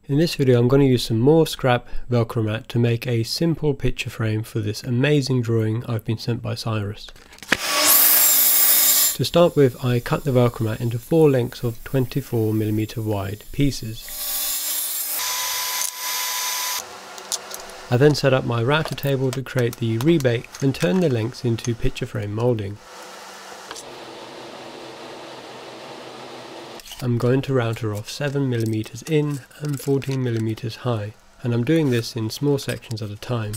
In this video I'm going to use some more scrap Valchromat to make a simple picture frame for this amazing drawing I've been sent by Sirus. To start with, I cut the Valchromat into 4 lengths of 24mm wide pieces. I then set up my router table to create the rebate and turn the lengths into picture frame moulding. I'm going to router off 7mm in and 14mm high, and I'm doing this in small sections at a time.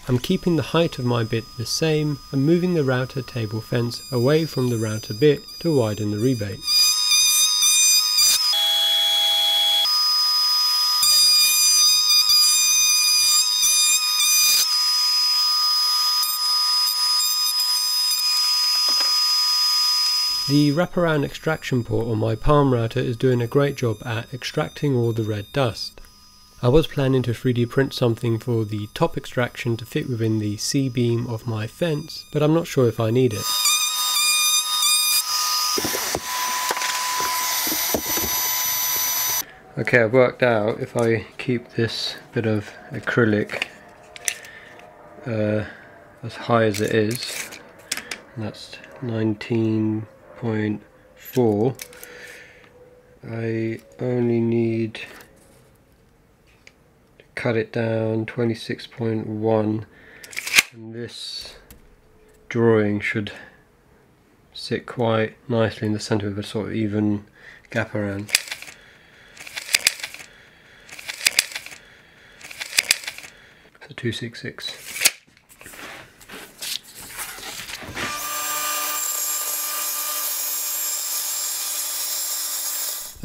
I'm keeping the height of my bit the same and moving the router table fence away from the router bit to widen the rebate. The wraparound extraction port on my palm router is doing a great job at extracting all the red dust. I was planning to 3D print something for the top extraction to fit within the C-beam of my fence, but I'm not sure if I need it. Okay, I've worked out if I keep this bit of acrylic as high as it is, and that's 19.4, I only need to cut it down 26.1, and this drawing should sit quite nicely in the centre with a sort of even gap around. So 266.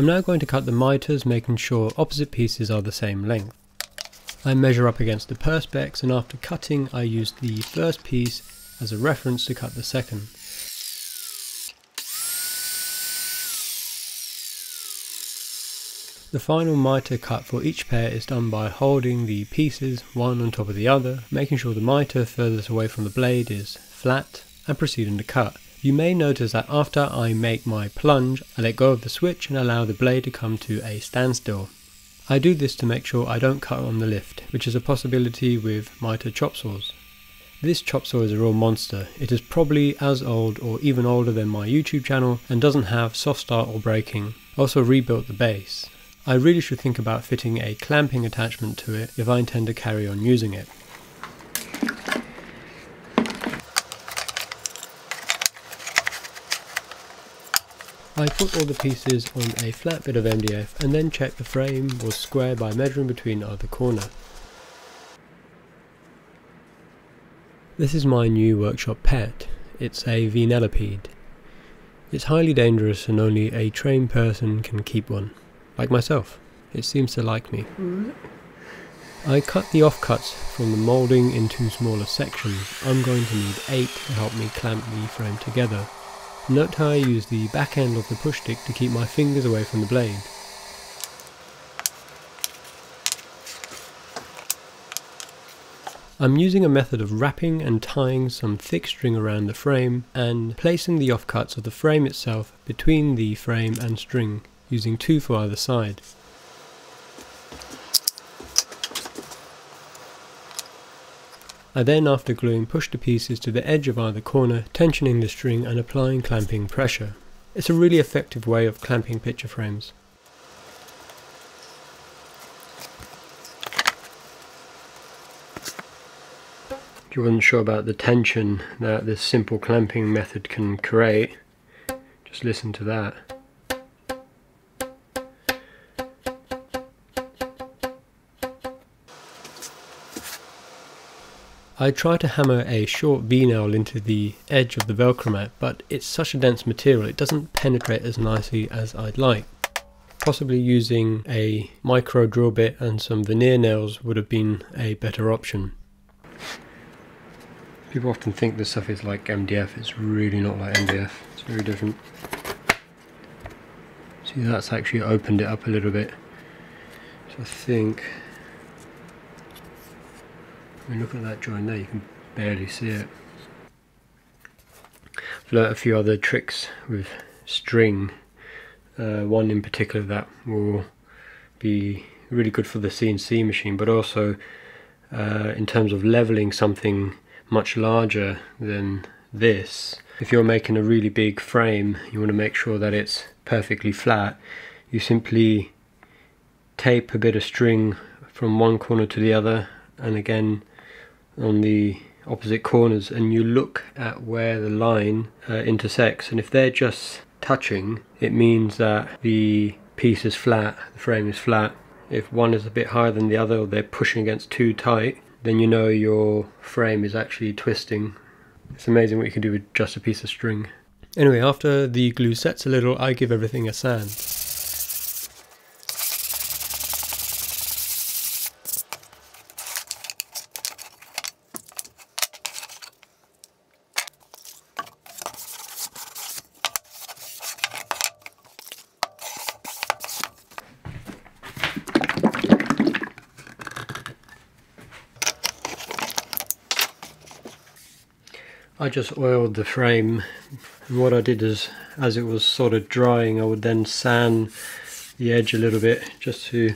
I'm now going to cut the miters, making sure opposite pieces are the same length. I measure up against the perspex, and after cutting I use the first piece as a reference to cut the second. The final miter cut for each pair is done by holding the pieces one on top of the other, making sure the miter furthest away from the blade is flat, and proceeding to cut. You may notice that after I make my plunge, I let go of the switch and allow the blade to come to a standstill. I do this to make sure I don't cut on the lift, which is a possibility with miter chop saws. This chop saw is a real monster. It is probably as old or even older than my YouTube channel and doesn't have soft start or braking. I also rebuilt the base. I really should think about fitting a clamping attachment to it if I intend to carry on using it. I put all the pieces on a flat bit of MDF and then checked the frame was square by measuring between either corner. This is my new workshop pet. It's a vee-nails. It's highly dangerous and only a trained person can keep one. Like myself. It seems to like me. I cut the offcuts from the moulding into smaller sections. I'm going to need 8 to help me clamp the frame together. Note how I use the back end of the push stick to keep my fingers away from the blade. I'm using a method of wrapping and tying some thick string around the frame and placing the offcuts of the frame itself between the frame and string, using 2 for either side. I then, after gluing, push the pieces to the edge of either corner, tensioning the string and applying clamping pressure. It's a really effective way of clamping picture frames. If you wasn't sure about the tension that this simple clamping method can create, just listen to that. I try to hammer a short vee-nail into the edge of the Valchromat, but it's such a dense material it doesn't penetrate as nicely as I'd like. Possibly using a micro drill bit and some veneer nails would have been a better option. People often think this stuff is like MDF, it's really not like MDF, it's very different. See, that's actually opened it up a little bit, so I think, I mean, look at that joint there, you can barely see it. I've learnt a few other tricks with string, one in particular that will be really good for the CNC machine, but also in terms of leveling something much larger than this. If you're making a really big frame, you want to make sure that it's perfectly flat. You simply tape a bit of string from one corner to the other, and again on the opposite corners, and you look at where the line intersects, and if they're just touching, it means that the piece is flat, the frame is flat. If one is a bit higher than the other, or they're pushing against too tight, then you know your frame is actually twisting. It's amazing what you can do with just a piece of string. Anyway, after the glue sets a little, I give everything a sand. I just oiled the frame, and what I did is, as it was sort of drying, I would then sand the edge a little bit just to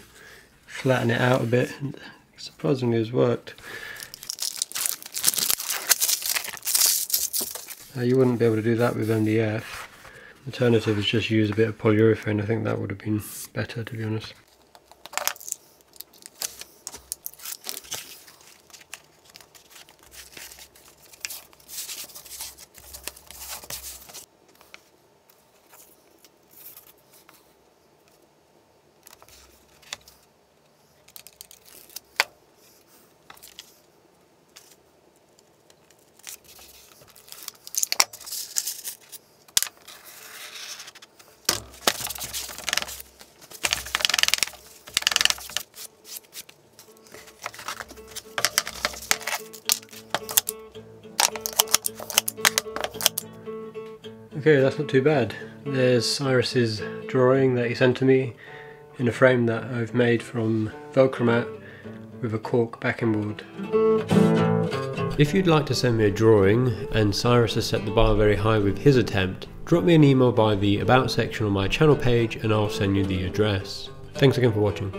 flatten it out a bit, and surprisingly it's worked. You wouldn't be able to do that with MDF. Alternative is just use a bit of polyurethane. I think that would have been better, to be honest. Okay, that's not too bad. There's Sirus's drawing that he sent to me in a frame that I've made from Valchromat with a cork backing board. If you'd like to send me a drawing, and Sirus has set the bar very high with his attempt, drop me an email by the About section on my channel page and I'll send you the address. Thanks again for watching.